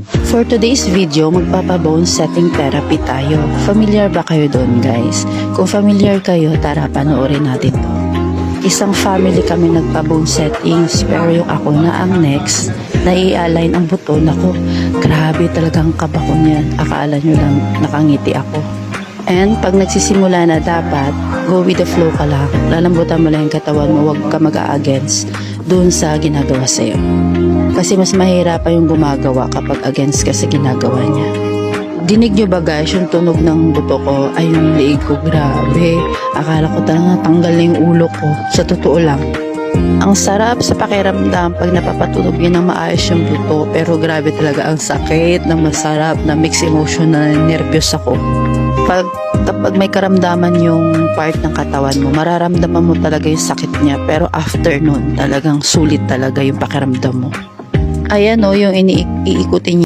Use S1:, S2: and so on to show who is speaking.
S1: For today's video, magpapabone setting therapy tayo. Familiar ba kayo doon, guys? Kung familiar kayo, tara panoorin natin to. Isang family kami nagpa-bone settings, pero yung ako na ang next, na i-align ang buto. Naku, grabe talagang kaba ko niyan. Akala nyo lang nakangiti ako. And pag nagsisimula na, dapat go with the flow ka lang. Lalambutan mo lang yung katawan mo, huwag ka mag-a-against doon sa ginagawa sa'yo. Kasi mas mahirapan yung gumagawa kapag against ka sa ginagawa niya. Dinig nyo ba guys, yung tunog ng buto ko ay yung liig ko, grabe. Akala ko talaga tanggal na yung ulo ko. Sa totoo lang. Ang sarap sa pakiramdam pag napapatunog yun ng maayos yung buto. Pero grabe talaga ang sakit na masarap na mixed emotion na nervyos ako. Kapag may karamdaman yung part ng katawan mo, mararamdaman mo talaga yung sakit niya. Pero after nun, talagang sulit talaga yung pakiramdam mo. Ayan o, yung iikutin niya.